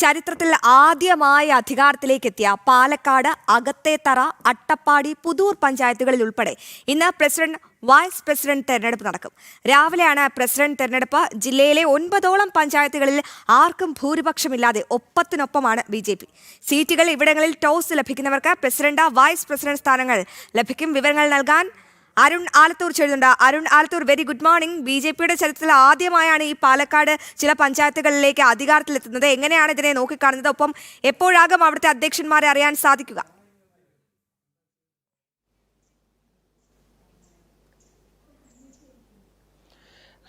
ചരിത്രത്തിൽ ആദ്യമായി അധികാരത്തിലേക്ക് എത്തിയ പാലക്കാട്, അകത്തേത്തറ, അട്ടപ്പാടി, പുതൂർ പഞ്ചായത്തുകളിൽ ഉൾപ്പെടെ ഇന്ന് പ്രസിഡന്റ്, വൈസ് പ്രസിഡന്റ് തെരഞ്ഞെടുപ്പ് നടക്കും. രാവിലെയാണ് പ്രസിഡന്റ് തെരഞ്ഞെടുപ്പ്. ജില്ലയിലെ 9ഓളം പഞ്ചായത്തുകളിൽ ആർക്കും ഭൂരിപക്ഷമില്ലാതെ ഒപ്പത്തിനൊപ്പമാണ് BJP. സീറ്റുകൾ ഇവിടങ്ങളിൽ ടോസ് ലഭിക്കുന്നവർക്ക് പ്രസിഡന്റ്, വൈസ് പ്രസിഡന്റ് സ്ഥാനങ്ങൾ ലഭിക്കും. വിവരങ്ങൾ നൽകാൻ അരുൺ ആലത്തൂർ ചേരുന്നുണ്ട്. Arun Alathur, very good morning. BJPയുടെ ചരിത്രത്തിൽ ആദ്യമായാണ് ഈ പാലക്കാട് ചില പഞ്ചായത്തുകളിലേക്ക് അധികാരത്തിലെത്തുന്നത്. എങ്ങനെയാണ് ഇതിനെ നോക്കിക്കാണുന്നത്? ഒപ്പം എപ്പോഴാകും അവിടുത്തെ അധ്യക്ഷന്മാരെ അറിയാൻ സാധിക്കുക?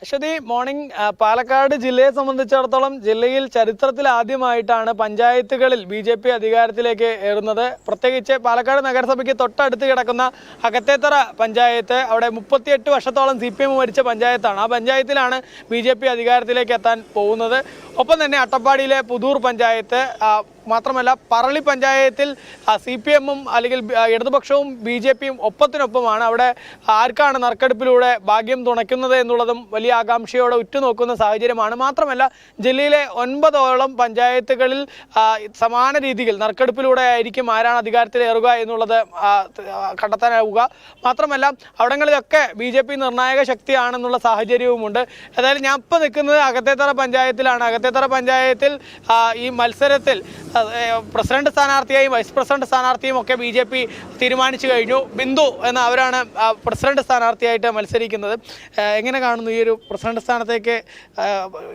അശ്വതി, മോർണിംഗ്. പാലക്കാട് ജില്ലയെ സംബന്ധിച്ചിടത്തോളം ജില്ലയിൽ ചരിത്രത്തിൽ ആദ്യമായിട്ടാണ് പഞ്ചായത്തുകളിൽ BJP അധികാരത്തിലേക്ക് ഏറുന്നത്. പ്രത്യേകിച്ച് പാലക്കാട് നഗരസഭയ്ക്ക് തൊട്ടടുത്ത് കിടക്കുന്ന അകത്തേത്തറ പഞ്ചായത്ത്, അവിടെ 38 വർഷത്തോളം CPM ഭരിച്ച പഞ്ചായത്താണ്. ആ പഞ്ചായത്തിലാണ് BJP അധികാരത്തിലേക്ക് എത്താൻ പോകുന്നത്. ഒപ്പം തന്നെ അട്ടപ്പാടിയിലെ പുതൂർ പഞ്ചായത്ത്, മാത്രമല്ല പറളി പഞ്ചായത്തിൽ CPM-ഉം അല്ലെങ്കിൽ ഇടതുപക്ഷവും BJP-യും ഒപ്പത്തിനൊപ്പമാണ്. അവിടെ ആർക്കാണ് നറുക്കെടുപ്പിലൂടെ ഭാഗ്യം തുണയ്ക്കുന്നത് എന്നുള്ളതും വലിയ ആകാംക്ഷയോടെ ഉറ്റുനോക്കുന്ന സാഹചര്യമാണ്. മാത്രമല്ല ജില്ലയിലെ 9ഓളം പഞ്ചായത്തുകളിൽ സമാന രീതിയിൽ നറുക്കെടുപ്പിലൂടെ ആയിരിക്കും ആരാണ് അധികാരത്തിലേറുക എന്നുള്ളത് കണ്ടെത്താനാവുക. മാത്രമല്ല അവിടങ്ങളിലൊക്കെ BJP നിർണായക ശക്തിയാണെന്നുള്ള സാഹചര്യവുമുണ്ട്. ഏതായാലും ഞാൻ ഇപ്പോൾ നിൽക്കുന്നത് അകത്തേത്തറ പഞ്ചായത്തിലാണ്. അകത്തേത്തറ പഞ്ചായത്തിൽ ഈ മത്സരത്തിൽ പ്രസിഡന്റ് സ്ഥാനാർത്ഥിയായും വൈസ് പ്രസിഡന്റ് സ്ഥാനാർത്ഥിയും ഒക്കെ BJP തീരുമാനിച്ചു കഴിഞ്ഞു. ബിന്ദു എന്ന അവരാണ് പ്രസിഡന്റ് സ്ഥാനാർത്ഥിയായിട്ട് മത്സരിക്കുന്നത്. എങ്ങനെ കാണുന്നു ഈ ഒരു പ്രസിഡന്റ് സ്ഥാനത്തേക്ക്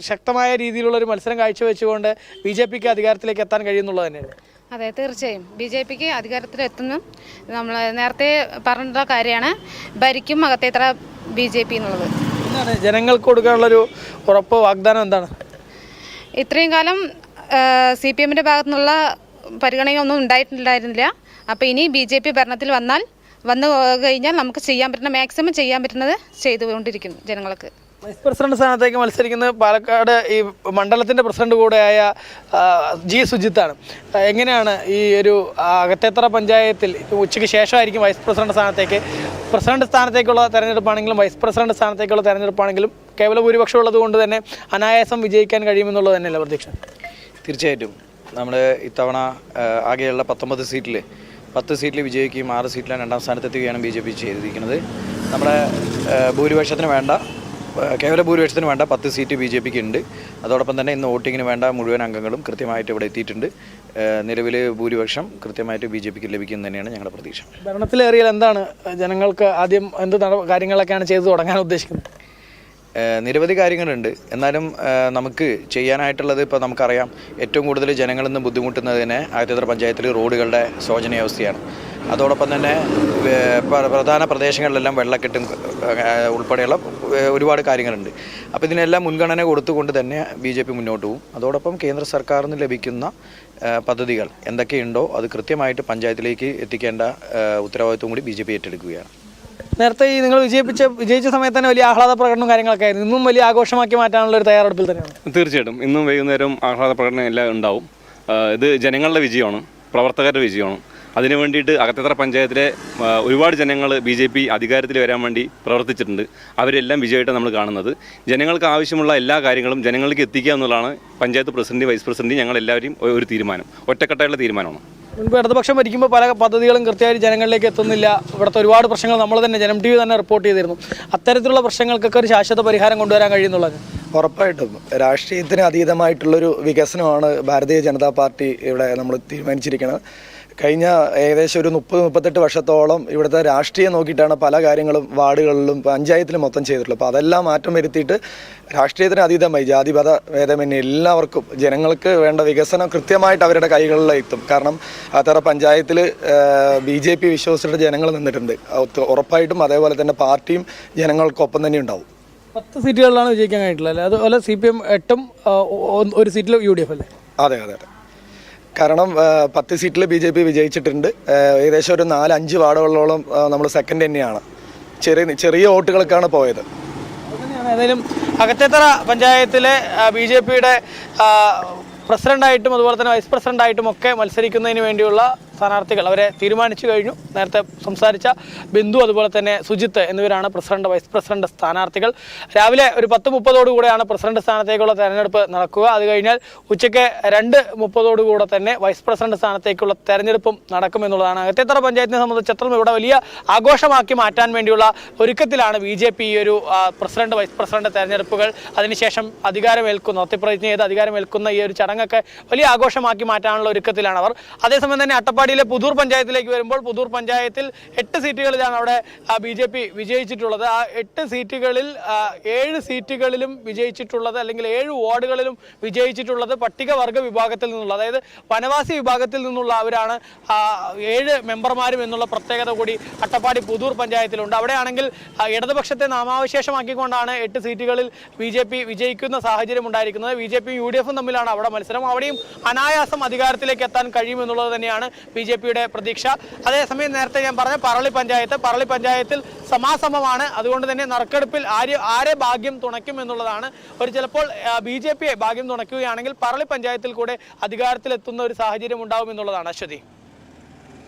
ശക്തമായ രീതിയിലുള്ളൊരു മത്സരം കാഴ്ചവെച്ചുകൊണ്ട് BJPക്ക് അധികാരത്തിലേക്ക് എത്താൻ കഴിയുന്നുള്ളത് തന്നെയാണ്? അതെ, തീർച്ചയായും BJPക്ക് അധികാരത്തിലെത്തുന്നു. നമ്മൾ നേരത്തെ പറഞ്ഞ കാര്യമാണ്, ഭരിക്കും അകത്തേത്തറ BJP എന്നുള്ളത്. എന്താണ് ജനങ്ങൾക്ക് കൊടുക്കാനുള്ളൊരു ഉറപ്പ്, വാഗ്ദാനം എന്താണ്? ഇത്രയും കാലം CPM-ൻ്റെ ഭാഗത്തു നിന്നുള്ള പരിഗണനയൊന്നും ഉണ്ടായിട്ടുണ്ടായിരുന്നില്ല. അപ്പോൾ ഇനി BJP ഭരണത്തിൽ വന്നു കഴിഞ്ഞാൽ നമുക്ക് ചെയ്യാൻ പറ്റുന്ന മാക്സിമം ചെയ്യാൻ പറ്റുന്നത് ചെയ്തുകൊണ്ടിരിക്കുന്നു ജനങ്ങൾക്ക്. വൈസ് പ്രസിഡന്റ് സ്ഥാനത്തേക്ക് മത്സരിക്കുന്നത് പാലക്കാട് ഈ മണ്ഡലത്തിൻ്റെ പ്രസിഡന്റ് കൂടെയായ G. സുജിത്താണ്. എങ്ങനെയാണ് ഈ ഒരു അകത്തേത്തറ പഞ്ചായത്തിൽ ഉച്ചയ്ക്ക് ശേഷമായിരിക്കും വൈസ് പ്രസിഡന്റ് സ്ഥാനത്തേക്കുള്ള തെരഞ്ഞെടുപ്പാണെങ്കിലും വൈസ് പ്രസിഡന്റ് സ്ഥാനത്തേക്കുള്ള തെരഞ്ഞെടുപ്പാണെങ്കിലും കേവല ഭൂരിപക്ഷം ഉള്ളത് കൊണ്ട് തന്നെ അനായാസം വിജയിക്കാൻ കഴിയുമെന്നുള്ളത് തന്നെയല്ല പ്രതീക്ഷ? തീർച്ചയായിട്ടും നമ്മൾ ഇത്തവണ ആകെയുള്ള 19 സീറ്റിൽ 10 സീറ്റിൽ വിജയിക്കുകയും 6 സീറ്റിലാണ് രണ്ടാം സ്ഥാനത്തെത്തുകയാണ് BJP ചെയ്തിരിക്കുന്നത്. നമ്മുടെ കേവല ഭൂരിപക്ഷത്തിന് വേണ്ട 10 സീറ്റ് BJPക്ക് ഉണ്ട്. അതോടൊപ്പം തന്നെ ഇന്ന് വോട്ടിങ്ങിന് വേണ്ട മുഴുവൻ അംഗങ്ങളും കൃത്യമായിട്ട് ഇവിടെ എത്തിയിട്ടുണ്ട്. നിലവിൽ ഭൂരിപക്ഷം കൃത്യമായിട്ട് BJPക്ക് ലഭിക്കും തന്നെയാണ് ഞങ്ങളുടെ പ്രതീക്ഷ. ഭരണത്തിലേറിയാൽ എന്താണ് ജനങ്ങൾക്ക് ആദ്യം എന്ത് കാര്യങ്ങളൊക്കെയാണ് ചെയ്തു തുടങ്ങാൻ ഉദ്ദേശിക്കുന്നത്? നിരവധി കാര്യങ്ങളുണ്ട്. എന്നാലും നമുക്ക് ചെയ്യാനായിട്ടുള്ളത് ഇപ്പോൾ നമുക്കറിയാം, ഏറ്റവും കൂടുതൽ ജനങ്ങളിൽ നിന്ന് ബുദ്ധിമുട്ടുന്നതിന് അകത്തേത്തറ പഞ്ചായത്തിൽ റോഡുകളുടെ ശോചനീയാവസ്ഥയാണ്. അതോടൊപ്പം തന്നെ പ്രധാന പ്രദേശങ്ങളിലെല്ലാം വെള്ളക്കെട്ടും ഉൾപ്പെടെയുള്ള ഒരുപാട് കാര്യങ്ങളുണ്ട്. അപ്പോൾ ഇതിനെല്ലാം മുൻഗണന കൊടുത്തുകൊണ്ട് തന്നെ BJP മുന്നോട്ട് പോകും. അതോടൊപ്പം കേന്ദ്ര സർക്കാരിൽ നിന്ന് ലഭിക്കുന്ന പദ്ധതികൾ എന്തൊക്കെയുണ്ടോ അത് കൃത്യമായിട്ട് പഞ്ചായത്തിലേക്ക് എത്തിക്കേണ്ട ഉത്തരവാദിത്വം കൂടി BJP ഏറ്റെടുക്കുകയാണ്. നേരത്തെ ഈ നിങ്ങൾ വിജയിച്ച സമയത്ത് തന്നെ വലിയ ആഹ്ലാദ പ്രകടനവും കാര്യങ്ങളൊക്കെ ആയിരുന്നു. ഇന്നും വലിയ ആഘോഷമാക്കി മാറ്റാനുള്ള ഒരു തയ്യാറെടുപ്പിൽ തന്നെയാണ്? തീർച്ചയായിട്ടും ഇന്നും വൈകുന്നേരം ആഹ്ലാദ പ്രകടനം എല്ലാം ഉണ്ടാവും. ഇത് ജനങ്ങളുടെ വിജയമാണ്, പ്രവർത്തകരുടെ വിജയമാണ്. അതിനു വേണ്ടിയിട്ട് അകത്തേത്തറ പഞ്ചായത്തിലെ ഒരുപാട് ജനങ്ങൾ BJP അധികാരത്തിൽ വരാൻ വേണ്ടി പ്രവർത്തിച്ചിട്ടുണ്ട്. അവരെല്ലാം വിജയമായിട്ട് നമ്മൾ കാണുന്നത്. ജനങ്ങൾക്ക് ആവശ്യമുള്ള എല്ലാ കാര്യങ്ങളും ജനങ്ങൾക്ക് എത്തിക്കുക എന്നുള്ളതാണ് പഞ്ചായത്ത് പ്രസിഡന്റ്, വൈസ് പ്രസിഡന്റ് ഞങ്ങളെല്ലാവരും ഒരു തീരുമാനം, ഒറ്റക്കെട്ടായുള്ള തീരുമാനമാണ്. മുൻപ് ഇടതുപക്ഷം ഭരിക്കുമ്പോൾ പല പദ്ധതികളും കൃത്യമായി ജനങ്ങളിലേക്ക് എത്തുന്നില്ല. ഇവിടുത്തെ ഒരുപാട് പ്രശ്നങ്ങൾ നമ്മൾ തന്നെ ജനം TV തന്നെ റിപ്പോർട്ട് ചെയ്തിരുന്നു. അത്തരത്തിലുള്ള പ്രശ്നങ്ങൾക്കൊക്കെ ഒരു ശാശ്വത പരിഹാരം കൊണ്ടുവരാൻ കഴിയുന്നുള്ളത്? ഉറപ്പായിട്ടും രാഷ്ട്രീയത്തിന് അതീതമായിട്ടുള്ളൊരു വികസനമാണ് ഭാരതീയ ജനതാ പാർട്ടി ഇവിടെ നമ്മൾ തീരുമാനിച്ചിരിക്കുന്നത്. കഴിഞ്ഞ ഏകദേശം ഒരു 30-38 വർഷത്തോളം ഇവിടുത്തെ രാഷ്ട്രീയം നോക്കിയിട്ടാണ് പല കാര്യങ്ങളും വാർഡുകളിലും പഞ്ചായത്തിലും മൊത്തം ചെയ്തിട്ടുള്ളത്. അപ്പോൾ അതെല്ലാം മാറ്റം വരുത്തിയിട്ട് രാഷ്ട്രീയത്തിന് അതീതമായി ജാതിമത ഭേദമന്യേ എല്ലാവർക്കും ജനങ്ങൾക്ക് വേണ്ട വികസനം കൃത്യമായിട്ട് അവരുടെ കൈകളിലെത്തും. കാരണം അകത്തേത്തറ പഞ്ചായത്തിൽ BJP വിശ്വസിച്ചിട്ട് ജനങ്ങൾ നിന്നിട്ടുണ്ട്. ഉറപ്പായിട്ടും അതേപോലെ തന്നെ പാർട്ടിയും ജനങ്ങൾക്കൊപ്പം തന്നെ ഉണ്ടാവും. 10 സീറ്റുകളിലാണ് വിജയിക്കാൻ കഴിഞ്ഞിട്ടുള്ളത്. അതുപോലെ CPM 8-ഉം 1 സീറ്റിൽ UDF അല്ലേ? അതെ. കാരണം 10 സീറ്റിൽ BJP വിജയിച്ചിട്ടുണ്ട്. ഏകദേശം ഒരു 4-5 വാർഡുകളോളം നമ്മൾ സെക്കൻഡ് തന്നെയാണ്. ചെറിയ വോട്ടുകൾക്കാണ് പോയത്. ഏതായാലും അകത്തേത്തറ പഞ്ചായത്തിലെ BJPയുടെ പ്രസിഡന്റായിട്ടും അതുപോലെ തന്നെ വൈസ് പ്രസിഡന്റായിട്ടും ഒക്കെ മത്സരിക്കുന്നതിന് വേണ്ടിയുള്ള സ്ഥാനാർത്ഥികൾ അവരെ തീരുമാനിച്ചു കഴിഞ്ഞു. നേരത്തെ സംസാരിച്ച ബിന്ദു അതുപോലെ തന്നെ സുജിത്ത് എന്നിവരാണ് പ്രസിഡന്റ് വൈസ് പ്രസിഡന്റ് സ്ഥാനാർത്ഥികൾ. രാവിലെ ഒരു 10:30 പ്രസിഡന്റ് സ്ഥാനത്തേക്കുള്ള തെരഞ്ഞെടുപ്പ് നടക്കുക. അത് കഴിഞ്ഞാൽ ഉച്ചയ്ക്ക് 2:30 തന്നെ വൈസ് പ്രസിഡന്റ് സ്ഥാനത്തേക്കുള്ള തെരഞ്ഞെടുപ്പും നടക്കുമെന്നുള്ളതാണ്. അകത്തേത്തറ പഞ്ചായത്തിനെ സംബന്ധിച്ചിടത്തോളം ഇവിടെ വലിയ ആഘോഷമാക്കി മാറ്റാൻ വേണ്ടിയുള്ള ഒരുക്കത്തിലാണ് BJP ഈ ഒരു പ്രസിഡന്റ് വൈസ് പ്രസിഡന്റ് തെരഞ്ഞെടുപ്പുകൾ. അതിനുശേഷം അധികാരമേൽക്കുന്ന സത്യപ്രതിജ്ഞ ചെയ്ത് അധികാരമേൽക്കുന്ന ഈ ഒരു ചടങ്ങൊക്കെ വലിയ ആഘോഷമാക്കി മാറ്റാനുള്ള ഒരുക്കത്തിലാണ് അവർ. അതേസമയം തന്നെ അട്ടപ്പാടിയിലെ പുതൂർ പഞ്ചായത്തിലേക്ക് വരുമ്പോൾ പുതൂർ പഞ്ചായത്തിൽ 8 സീറ്റുകളിലാണ് അവിടെ BJP വിജയിച്ചിട്ടുള്ളത്. ആ 8 സീറ്റുകളിൽ 7 സീറ്റുകളിലും വിജയിച്ചിട്ടുള്ളത് അല്ലെങ്കിൽ 7 വാർഡുകളിലും വിജയിച്ചിട്ടുള്ളത് പട്ടികവർഗ വിഭാഗത്തിൽ നിന്നുള്ള, അതായത് വനവാസി വിഭാഗത്തിൽ നിന്നുള്ളവരാണ് 7 മെമ്പർമാരും എന്നുള്ള പ്രത്യേകത കൂടി അട്ടപ്പാടി പുതൂർ പഞ്ചായത്തിലുണ്ട്. അവിടെയാണെങ്കിൽ ഇടതുപക്ഷത്തെ നാമാവശേഷമാക്കിക്കൊണ്ടാണ് 8 സീറ്റുകളിൽ BJP വിജയിക്കുന്ന സാഹചര്യം ഉണ്ടായിരിക്കുന്നത്. BJPയും UDF തമ്മിലാണ് അവിടെ മത്സരം. അവിടെയും അനായാസം അധികാരത്തിലേക്ക് എത്താൻ കഴിയുമെന്നുള്ളത് തന്നെയാണ് BJPയുടെ പ്രതീക്ഷ. അതേസമയം നേരത്തെ ഞാൻ പറഞ്ഞ പറളി പഞ്ചായത്തിൽ സമാസമമാണ്. അതുകൊണ്ട് തന്നെ നറുക്കെടുപ്പിൽ ആരെ ഭാഗ്യം തുണയ്ക്കും എന്നുള്ളതാണ്. ചിലപ്പോൾ BJPയെ ഭാഗ്യം തുണയ്ക്കുകയാണെങ്കിൽ പറളി പഞ്ചായത്തിൽ കൂടെ അധികാരത്തിലെത്തുന്ന ഒരു സാഹചര്യം ഉണ്ടാവും എന്നുള്ളതാണ്. അശ്വതി.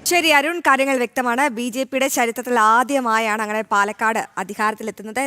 ശരി അരുൺ, കാര്യങ്ങൾ വ്യക്തമാണ്. BJPയുടെ ചരിത്രത്തിൽ ആദ്യമായാണ് അങ്ങനെ പാലക്കാട് അധികാരത്തിലെത്തുന്നത്.